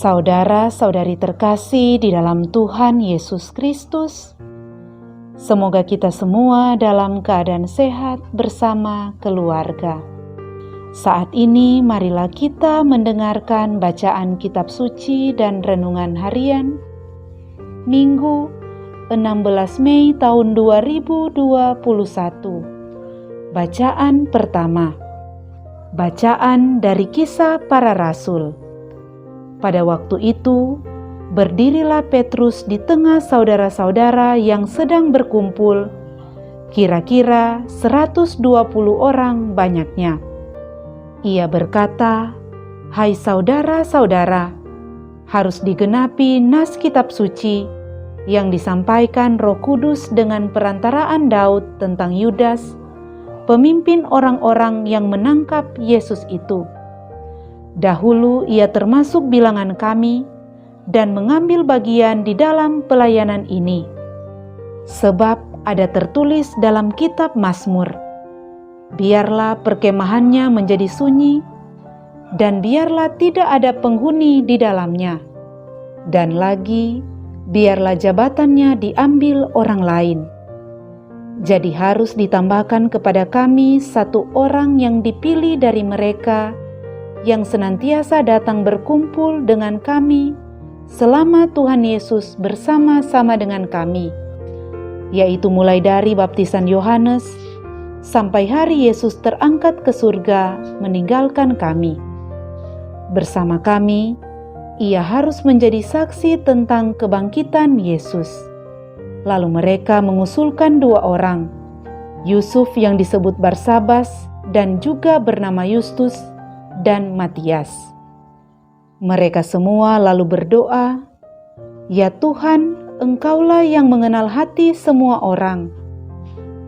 Saudara-saudari terkasih di dalam Tuhan Yesus Kristus, semoga kita semua dalam keadaan sehat bersama keluarga. Saat ini marilah kita mendengarkan bacaan kitab suci dan renungan harian Minggu 16 Mei tahun 2021. Bacaan pertama. Bacaan dari Kisah Para Rasul. Pada waktu itu, berdirilah Petrus di tengah saudara-saudara yang sedang berkumpul, kira-kira 120 orang banyaknya. Ia berkata, "Hai saudara-saudara, harus digenapi nas kitab suci yang disampaikan Roh Kudus dengan perantaraan Daud tentang Yudas, pemimpin orang-orang yang menangkap Yesus itu. Dahulu ia termasuk bilangan kami dan mengambil bagian di dalam pelayanan ini. Sebab ada tertulis dalam kitab Mazmur, biarlah perkemahannya menjadi sunyi, dan biarlah tidak ada penghuni di dalamnya. Dan lagi, biarlah jabatannya diambil orang lain. Jadi harus ditambahkan kepada kami satu orang yang dipilih dari mereka, yang senantiasa datang berkumpul dengan kami selama Tuhan Yesus bersama-sama dengan kami, yaitu mulai dari baptisan Yohanes sampai hari Yesus terangkat ke surga meninggalkan kami. Bersama kami, ia harus menjadi saksi tentang kebangkitan Yesus." Lalu mereka mengusulkan 2 orang, Yusuf yang disebut Barsabas dan juga bernama Yustus, dan Matias. Mereka semua lalu berdoa, "Ya Tuhan, Engkaulah yang mengenal hati semua orang.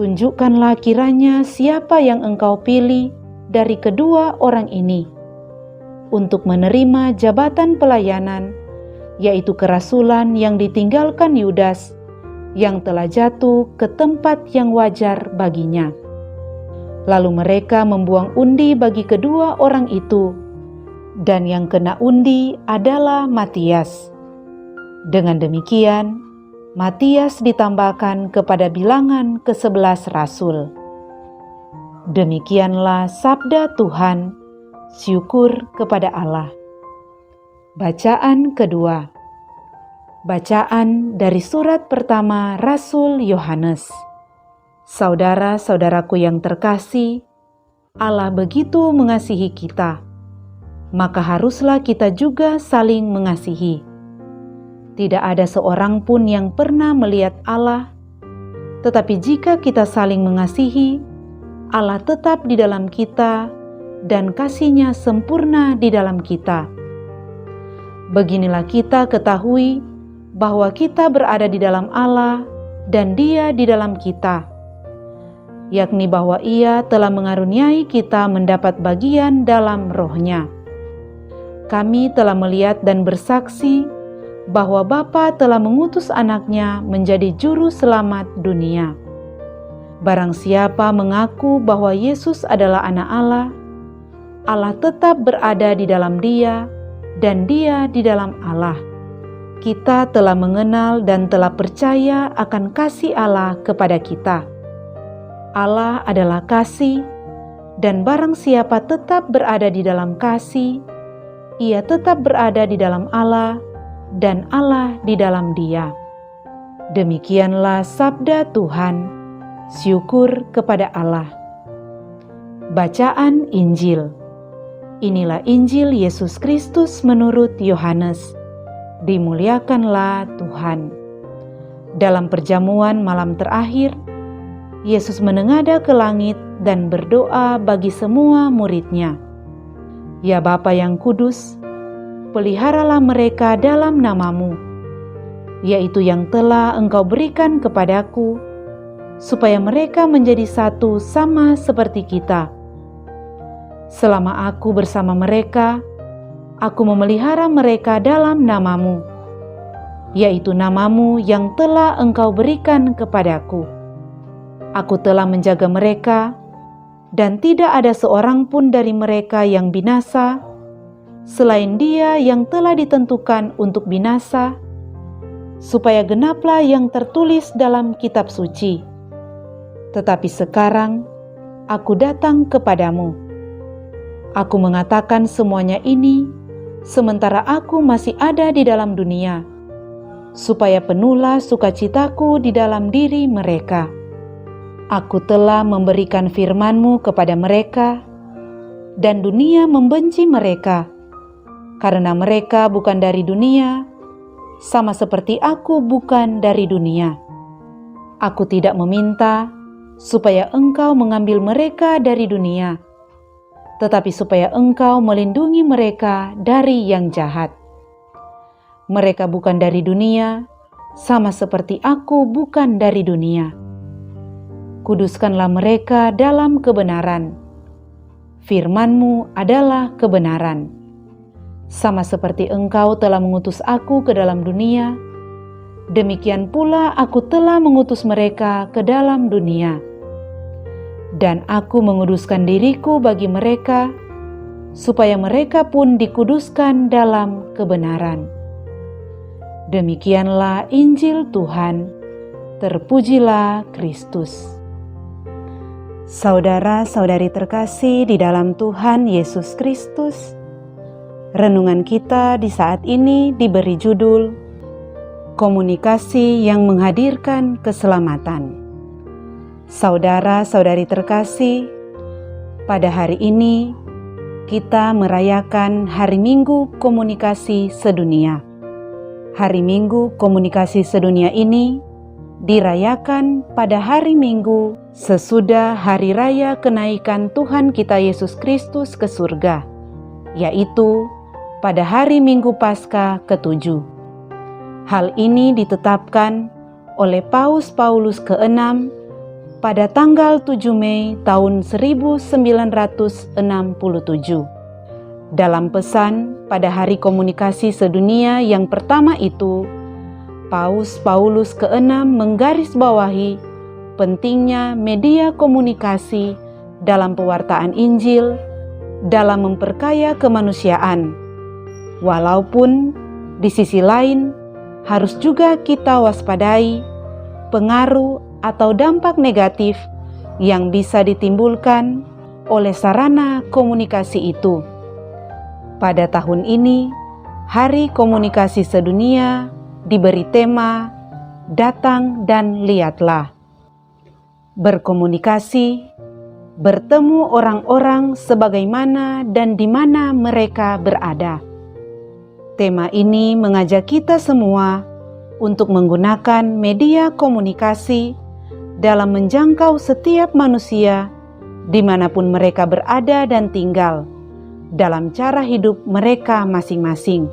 Tunjukkanlah kiranya siapa yang Engkau pilih dari kedua orang ini untuk menerima jabatan pelayanan, yaitu kerasulan yang ditinggalkan Yudas, yang telah jatuh ke tempat yang wajar baginya." Lalu mereka membuang undi bagi kedua orang itu, dan yang kena undi adalah Matias. Dengan demikian, Matias ditambahkan kepada bilangan ke-11 rasul. Demikianlah sabda Tuhan, syukur kepada Allah. Bacaan kedua. Bacaan dari surat pertama Rasul Yohanes. Saudara-saudaraku yang terkasih, Allah begitu mengasihi kita, maka haruslah kita juga saling mengasihi. Tidak ada seorang pun yang pernah melihat Allah, tetapi jika kita saling mengasihi, Allah tetap di dalam kita dan kasih-Nya sempurna di dalam kita. Beginilah kita ketahui bahwa kita berada di dalam Allah dan Dia di dalam kita, yakni bahwa Ia telah mengaruniai kita mendapat bagian dalam Roh-Nya. Kami telah melihat dan bersaksi bahwa Bapa telah mengutus Anak-Nya menjadi juru selamat dunia. Barang siapa mengaku bahwa Yesus adalah Anak Allah, Allah tetap berada di dalam Dia dan Dia di dalam Allah. Kita telah mengenal dan telah percaya akan kasih Allah kepada kita. Allah adalah kasih, dan barang siapa tetap berada di dalam kasih, ia tetap berada di dalam Allah, dan Allah di dalam Dia. Demikianlah sabda Tuhan, syukur kepada Allah. Bacaan Injil. Inilah Injil Yesus Kristus menurut Yohanes. Dimuliakanlah Tuhan. Dalam perjamuan malam terakhir, Yesus menengadah ke langit dan berdoa bagi semua murid-Nya. "Ya Bapa yang kudus, peliharalah mereka dalam nama-Mu, yaitu yang telah Engkau berikan kepadaku, supaya mereka menjadi satu sama seperti kita. Selama aku bersama mereka, aku memelihara mereka dalam nama-Mu, yaitu nama-Mu yang telah Engkau berikan kepadaku. Aku telah menjaga mereka, dan tidak ada seorang pun dari mereka yang binasa, selain Dia yang telah ditentukan untuk binasa, supaya genaplah yang tertulis dalam kitab suci. Tetapi sekarang aku datang kepadamu. Aku mengatakan semuanya ini sementara aku masih ada di dalam dunia, supaya penuhlah sukacitaku di dalam diri mereka. Aku telah memberikan firman-Mu kepada mereka, dan dunia membenci mereka, karena mereka bukan dari dunia, sama seperti aku bukan dari dunia. Aku tidak meminta supaya Engkau mengambil mereka dari dunia, tetapi supaya Engkau melindungi mereka dari yang jahat. Mereka bukan dari dunia, sama seperti aku bukan dari dunia. Kuduskanlah mereka dalam kebenaran. Firman-Mu adalah kebenaran. Sama seperti Engkau telah mengutus aku ke dalam dunia, demikian pula aku telah mengutus mereka ke dalam dunia. Dan aku menguduskan diriku bagi mereka, supaya mereka pun dikuduskan dalam kebenaran. Demikianlah Injil Tuhan. Terpujilah Kristus. Saudara-saudari terkasih di dalam Tuhan Yesus Kristus, renungan kita di saat ini diberi judul Komunikasi yang Menghadirkan Keselamatan. Saudara-saudari terkasih, pada hari ini kita merayakan Hari Minggu Komunikasi Sedunia. Hari Minggu Komunikasi Sedunia ini dirayakan pada hari Minggu sesudah Hari Raya Kenaikan Tuhan kita Yesus Kristus ke surga, yaitu pada hari Minggu Paskah ke-7. Hal ini ditetapkan oleh Paus Paulus ke-6 pada tanggal 7 Mei tahun 1967. Dalam pesan pada Hari Komunikasi Sedunia yang pertama itu, Paus Paulus ke-6 menggarisbawahi pentingnya media komunikasi dalam pewartaan Injil dalam memperkaya kemanusiaan. Walaupun di sisi lain harus juga kita waspadai pengaruh atau dampak negatif yang bisa ditimbulkan oleh sarana komunikasi itu. Pada tahun ini, Hari Komunikasi Sedunia diberi tema Datang dan Lihatlah. Berkomunikasi, bertemu orang-orang sebagaimana dan di mana mereka berada. Tema ini mengajak kita semua untuk menggunakan media komunikasi dalam menjangkau setiap manusia dimanapun mereka berada dan tinggal, dalam cara hidup mereka masing-masing,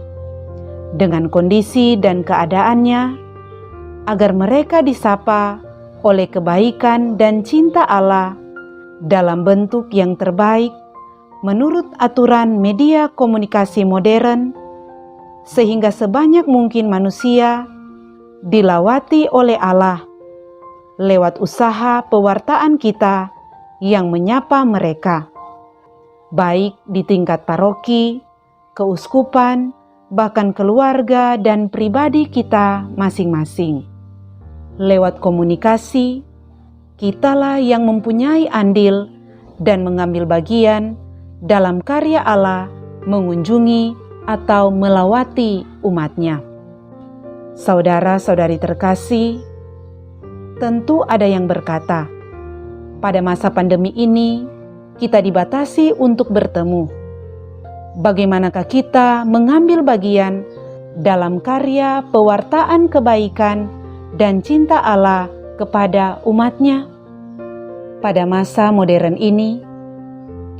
dengan kondisi dan keadaannya, agar mereka disapa oleh kebaikan dan cinta Allah dalam bentuk yang terbaik menurut aturan media komunikasi modern, sehingga sebanyak mungkin manusia dilawati oleh Allah lewat usaha pewartaan kita yang menyapa mereka, baik di tingkat paroki, keuskupan, bahkan keluarga dan pribadi kita masing-masing. Lewat komunikasi, kitalah yang mempunyai andil dan mengambil bagian dalam karya Allah mengunjungi atau melawati umatnya. Saudara-saudari terkasih, tentu ada yang berkata, pada masa pandemi ini kita dibatasi untuk bertemu. Bagaimanakah kita mengambil bagian dalam karya pewartaan kebaikan dan cinta Allah kepada umatnya? Pada masa modern ini,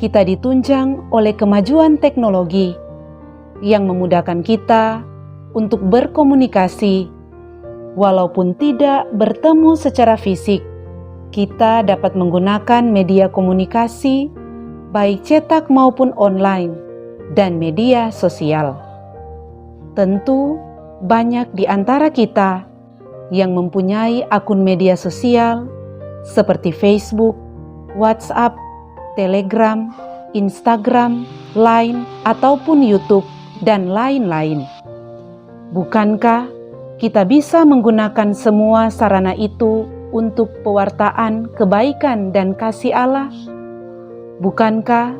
kita ditunjang oleh kemajuan teknologi yang memudahkan kita untuk berkomunikasi. Walaupun tidak bertemu secara fisik, kita dapat menggunakan media komunikasi, baik cetak maupun online, dan media sosial. Tentu banyak di antara kita yang mempunyai akun media sosial seperti Facebook, WhatsApp, Telegram, Instagram, Line, ataupun YouTube, dan lain-lain. Bukankah kita bisa menggunakan semua sarana itu untuk pewartaan kebaikan dan kasih Allah? Bukankah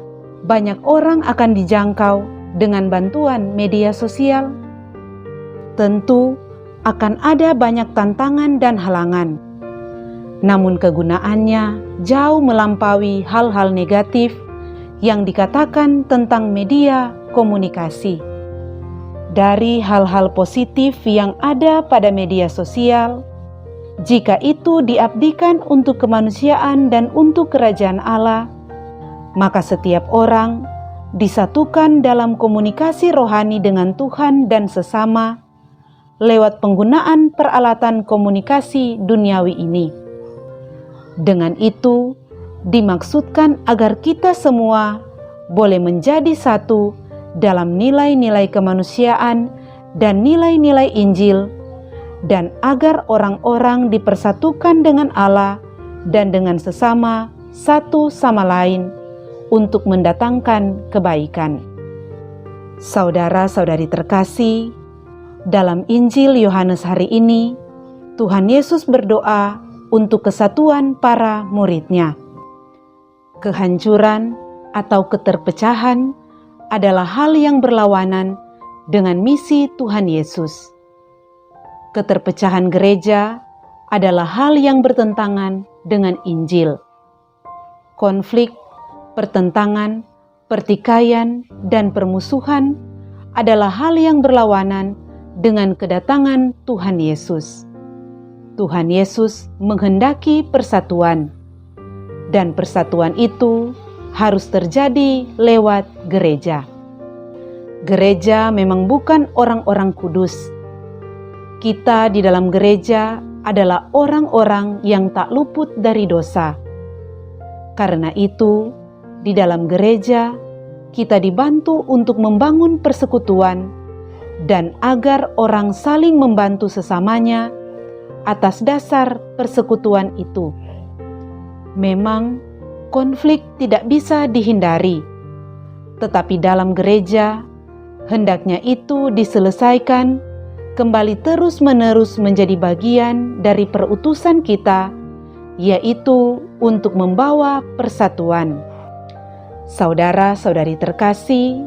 banyak orang akan dijangkau dengan bantuan media sosial? Tentu akan ada banyak tantangan dan halangan. Namun kegunaannya jauh melampaui hal-hal negatif yang dikatakan tentang media komunikasi. Dari hal-hal positif yang ada pada media sosial, jika itu diabdikan untuk kemanusiaan dan untuk kerajaan Allah, maka setiap orang disatukan dalam komunikasi rohani dengan Tuhan dan sesama lewat penggunaan peralatan komunikasi duniawi ini. Dengan itu, dimaksudkan agar kita semua boleh menjadi satu dalam nilai-nilai kemanusiaan dan nilai-nilai Injil, dan agar orang-orang dipersatukan dengan Allah dan dengan sesama satu sama lain untuk mendatangkan kebaikan. Saudara-saudari terkasih, dalam Injil Yohanes hari ini, Tuhan Yesus berdoa untuk kesatuan para murid-Nya. Kehancuran atau keterpecahan adalah hal yang berlawanan dengan misi Tuhan Yesus. Keterpecahan gereja adalah hal yang bertentangan dengan Injil. Konflik, pertentangan, pertikaian, dan permusuhan adalah hal yang berlawanan dengan kedatangan Tuhan Yesus. Tuhan Yesus menghendaki persatuan, dan persatuan itu harus terjadi lewat gereja. Gereja memang bukan orang-orang kudus. Kita di dalam gereja adalah orang-orang yang tak luput dari dosa. Karena itu, di dalam gereja kita dibantu untuk membangun persekutuan dan agar orang saling membantu sesamanya atas dasar persekutuan itu. Memang konflik tidak bisa dihindari, tetapi dalam gereja hendaknya itu diselesaikan kembali terus-menerus menjadi bagian dari perutusan kita, yaitu untuk membawa persatuan. Saudara-saudari terkasih,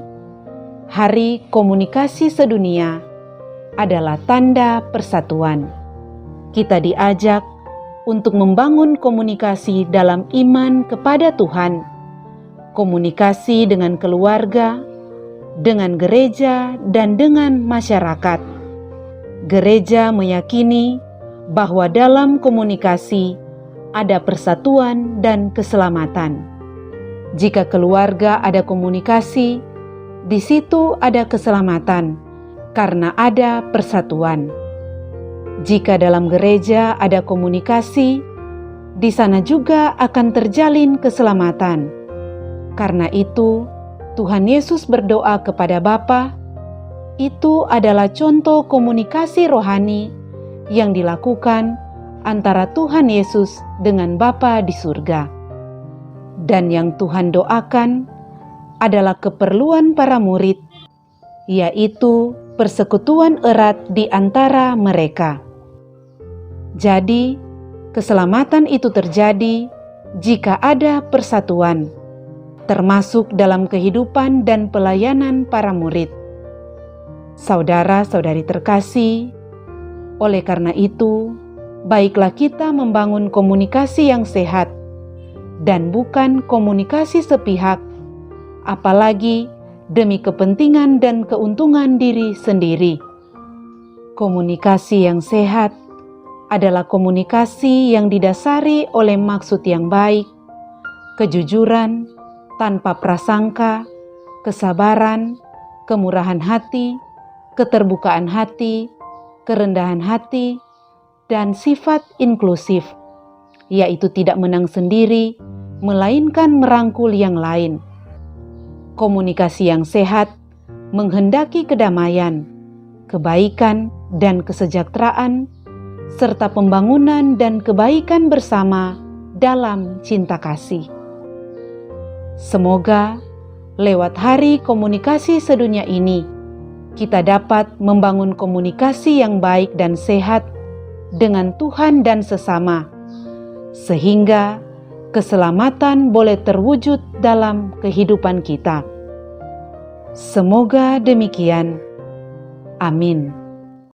Hari Komunikasi Sedunia adalah tanda persatuan. Kita diajak untuk membangun komunikasi dalam iman kepada Tuhan, komunikasi dengan keluarga, dengan gereja, dan dengan masyarakat. Gereja meyakini bahwa dalam komunikasi ada persatuan dan keselamatan. Jika keluarga ada komunikasi, di situ ada keselamatan karena ada persatuan. Jika dalam gereja ada komunikasi, di sana juga akan terjalin keselamatan. Karena itu, Tuhan Yesus berdoa kepada Bapa. Itu adalah contoh komunikasi rohani yang dilakukan antara Tuhan Yesus dengan Bapa di surga. Dan yang Tuhan doakan adalah keperluan para murid, yaitu persekutuan erat di antara mereka. Jadi, keselamatan itu terjadi jika ada persatuan, termasuk dalam kehidupan dan pelayanan para murid. Saudara-saudari terkasih, oleh karena itu, baiklah kita membangun komunikasi yang sehat dan bukan komunikasi sepihak, apalagi demi kepentingan dan keuntungan diri sendiri. Komunikasi yang sehat adalah komunikasi yang didasari oleh maksud yang baik, kejujuran, tanpa prasangka, kesabaran, kemurahan hati, keterbukaan hati, kerendahan hati, dan sifat inklusif, yaitu tidak menang sendiri, melainkan merangkul yang lain. Komunikasi yang sehat menghendaki kedamaian, kebaikan, dan kesejahteraan, serta pembangunan dan kebaikan bersama dalam cinta kasih. Semoga lewat hari komunikasi sedunia ini, kita dapat membangun komunikasi yang baik dan sehat dengan Tuhan dan sesama, sehingga keselamatan boleh terwujud dalam kehidupan kita. Semoga demikian. Amin.